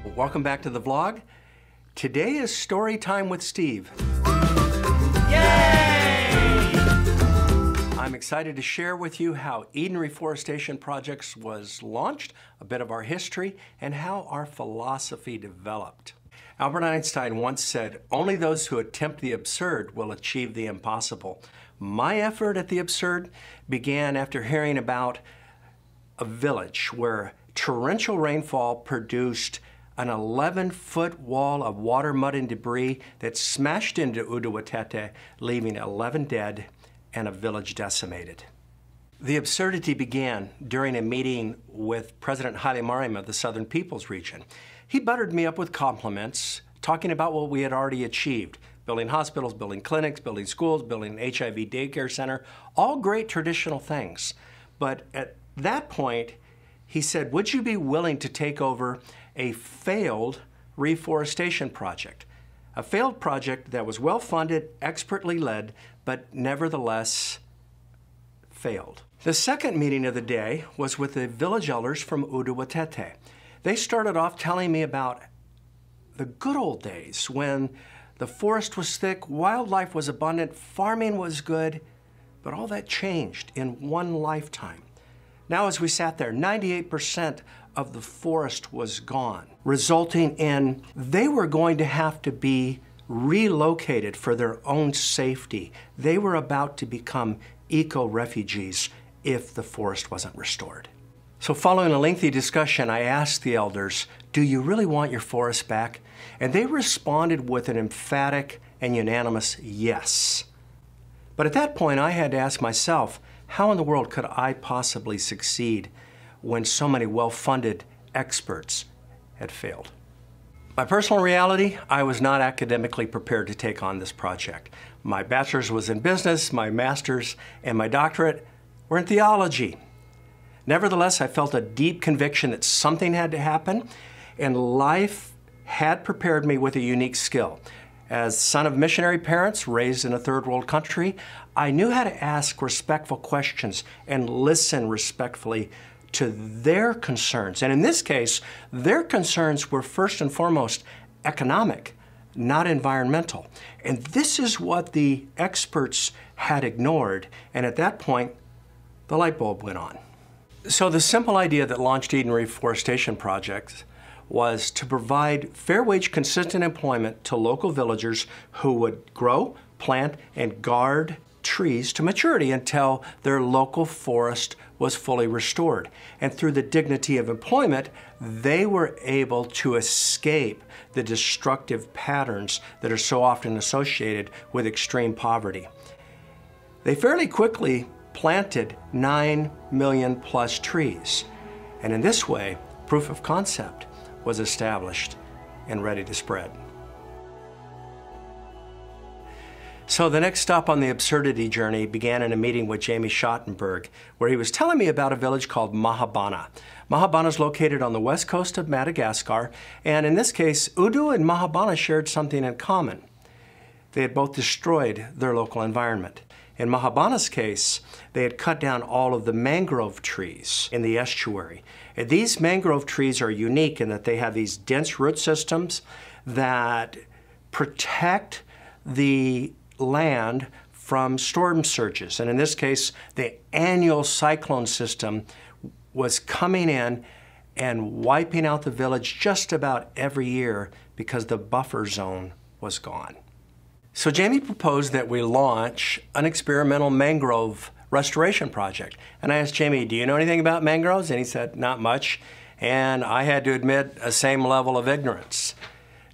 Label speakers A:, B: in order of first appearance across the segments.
A: Welcome back to the vlog. Today is story time with Steve.
B: Yay!
A: I'm excited to share with you how Eden Reforestation Projects was launched, a bit of our history, and how our philosophy developed. Albert Einstein once said, "Only those who attempt the absurd will achieve the impossible." My effort at the absurd began after hearing about a village where torrential rainfall produced an 11-foot wall of water, mud, and debris that smashed into Uduwatete, leaving 11 dead and a village decimated. The absurdity began during a meeting with President Haile Mariam of the Southern Peoples region. He buttered me up with compliments, talking about what we had already achieved: building hospitals, building clinics, building schools, building an HIV daycare center, all great traditional things. But at that point, he said, "Would you be willing to take over a failed reforestation project?" A failed project that was well-funded, expertly led, but nevertheless failed. The second meeting of the day was with the village elders from Uduwatete. They started off telling me about the good old days when the forest was thick, wildlife was abundant, farming was good, but all that changed in one lifetime. Now, as we sat there, 98% of the forest was gone, resulting in they were going to have to be relocated for their own safety. They were about to become eco-refugees if the forest wasn't restored. So following a lengthy discussion, I asked the elders, "Do you really want your forest back?" And they responded with an emphatic and unanimous yes. But at that point, I had to ask myself, how in the world could I possibly succeed when so many well-funded experts had failed? My personal reality, I was not academically prepared to take on this project. My bachelor's was in business, my master's and my doctorate were in theology. Nevertheless, I felt a deep conviction that something had to happen, and life had prepared me with a unique skill. As son of missionary parents raised in a third world country, I knew how to ask respectful questions and listen respectfully to their concerns. And in this case, their concerns were first and foremost economic, not environmental. And this is what the experts had ignored. And at that point, the light bulb went on. So the simple idea that launched Eden Reforestation Projects was to provide fair wage, consistent employment to local villagers who would grow, plant, and guard trees to maturity until their local forest was fully restored. And through the dignity of employment, they were able to escape the destructive patterns that are so often associated with extreme poverty. They fairly quickly planted 9 million plus trees. And in this way, proof of concept was established and ready to spread. So the next stop on the absurdity journey began in a meeting with Jamie Schottenberg, where he was telling me about a village called Mahabana. Mahabana is located on the west coast of Madagascar, and in this case, Udu and Mahabana shared something in common. They had both destroyed their local environment. In Mahabana's case, they had cut down all of the mangrove trees in the estuary. And these mangrove trees are unique in that they have these dense root systems that protect the land from storm surges. And in this case, the annual cyclone system was coming in and wiping out the village just about every year because the buffer zone was gone. So Jamie proposed that we launch an experimental mangrove restoration project. And I asked Jamie, "Do you know anything about mangroves?" And he said, "Not much." And I had to admit a same level of ignorance.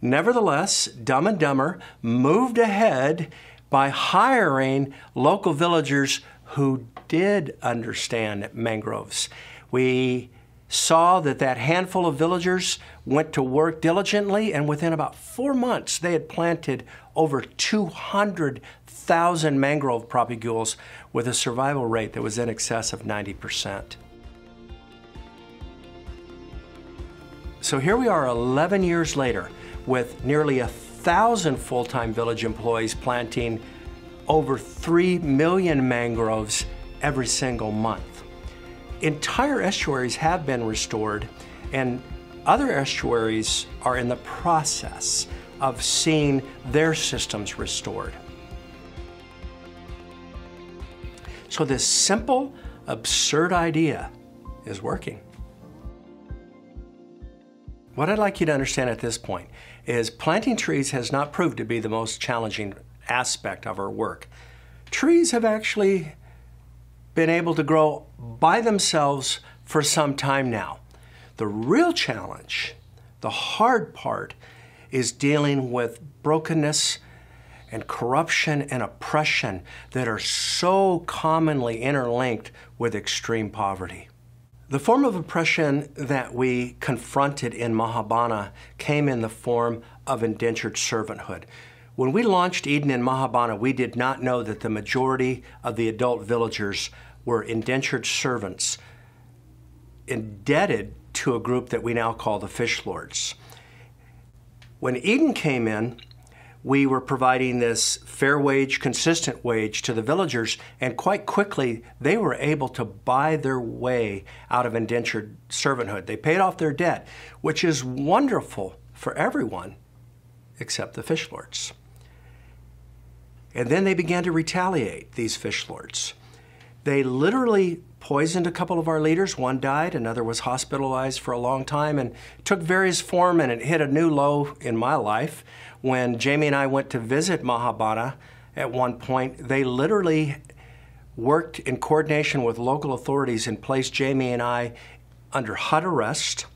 A: Nevertheless, Dumb and Dumber moved ahead by hiring local villagers who did understand mangroves. We saw that that handful of villagers went to work diligently, and within about 4 months, they had planted over 200,000 mangrove propagules with a survival rate that was in excess of 90%. So here we are 11 years later with nearly 1,000 full-time village employees planting over 3 million mangroves every single month. Entire estuaries have been restored, and Other estuaries are in the process of seeing their systems restored. So this simple, absurd idea is working. What I'd like you to understand at this point is planting trees has not proved to be the most challenging aspect of our work. Trees have actually been able to grow by themselves for some time now. The real challenge, the hard part, is dealing with brokenness and corruption and oppression that are so commonly interlinked with extreme poverty. The form of oppression that we confronted in Mahabana came in the form of indentured servanthood. When we launched Eden in Mahabana, we did not know that the majority of the adult villagers were indentured servants, indebted to a group that we now call the Fish Lords. When Eden came in, we were providing this fair wage, consistent wage to the villagers, and quite quickly they were able to buy their way out of indentured servanthood. They paid off their debt, which is wonderful for everyone except the Fish Lords. And then they began to retaliate, these Fish Lords. They literally poisoned a couple of our leaders. One died, another was hospitalized for a long time, and it took various form, and it hit a new low in my life. When Jamie and I went to visit Mahabana at one point, they literally worked in coordination with local authorities and placed Jamie and I under hut arrest.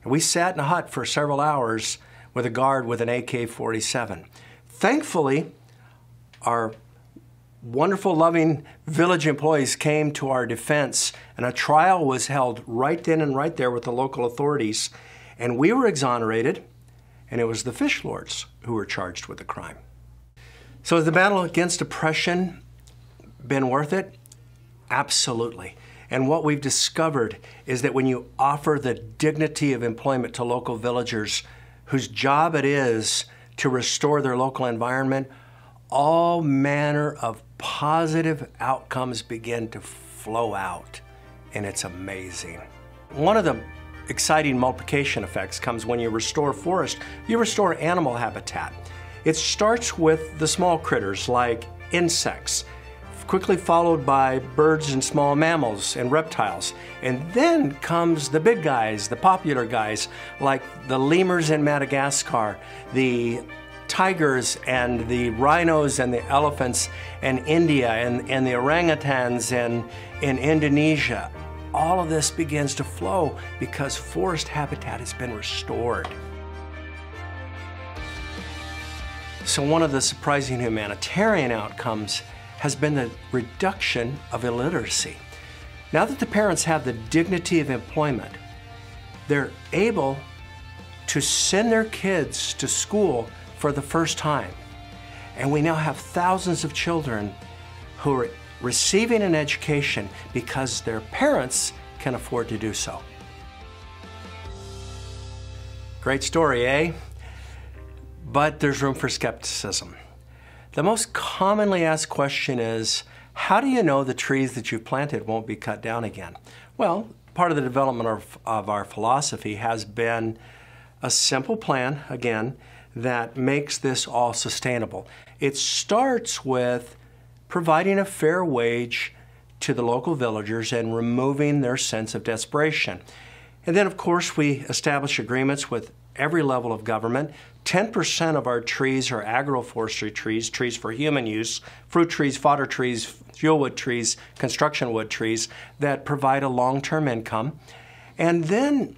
A: And we sat in a hut for several hours with a guard with an AK-47. Thankfully, our wonderful, loving village employees came to our defense, and a trial was held right then and right there with the local authorities, and we were exonerated, and it was the Fish Lords who were charged with the crime. So has the battle against oppression been worth it? Absolutely. And what we've discovered is that when you offer the dignity of employment to local villagers whose job it is to restore their local environment, all manner of positive outcomes begin to flow out, and it's amazing. One of the exciting multiplication effects comes when you restore forest, you restore animal habitat. It starts with the small critters like insects, quickly followed by birds and small mammals and reptiles. And then comes the big guys, the popular guys, like the lemurs in Madagascar, the tigers and the rhinos and the elephants in India and the orangutans in Indonesia. All of this begins to flow because forest habitat has been restored. So one of the surprising humanitarian outcomes has been the reduction of illiteracy. Now that the parents have the dignity of employment, they're able to send their kids to school for the first time. And we now have thousands of children who are receiving an education because their parents can afford to do so. Great story, eh? But there's room for skepticism. The most commonly asked question is, how do you know the trees that you've planted won't be cut down again? Well, part of the development of our philosophy has been a simple plan, again, that makes this all sustainable. It starts with providing a fair wage to the local villagers and removing their sense of desperation. And then, of course, we establish agreements with every level of government. 10% of our trees are agroforestry trees, trees for human use, fruit trees, fodder trees, fuel wood trees, construction wood trees that provide a long-term income. And then,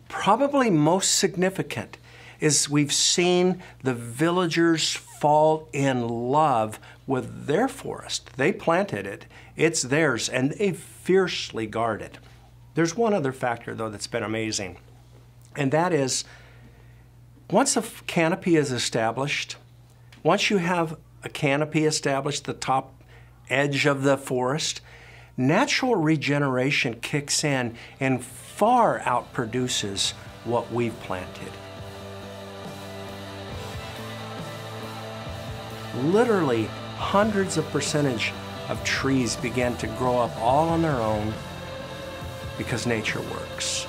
A: probably most significant, is we've seen the villagers fall in love with their forest. They planted it, it's theirs, and they fiercely guard it. There's one other factor, though, that's been amazing, and that is once a canopy is established, once you have a canopy established, the top edge of the forest, natural regeneration kicks in and far outproduces what we've planted. Literally hundreds of percentage of trees begin to grow up all on their own because nature works.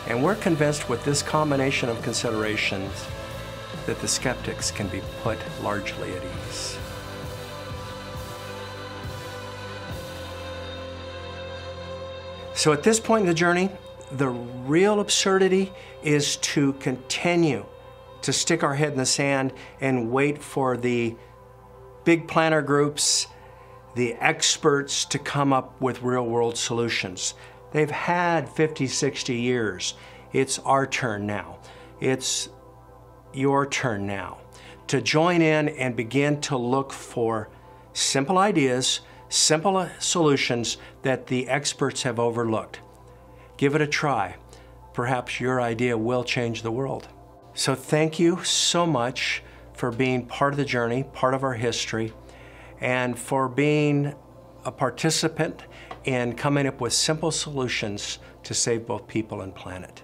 A: And we're convinced with this combination of considerations that the skeptics can be put largely at ease. So at this point in the journey, the real absurdity is to continue to stick our head in the sand and wait for the big planner groups, the experts to come up with real-world solutions. They've had 50, 60 years. It's our turn now. It's your turn now to join in and begin to look for simple ideas, simple solutions that the experts have overlooked. Give it a try. Perhaps your idea will change the world. So thank you so much for being part of the journey, part of our history, and for being a participant in coming up with simple solutions to save both people and planet.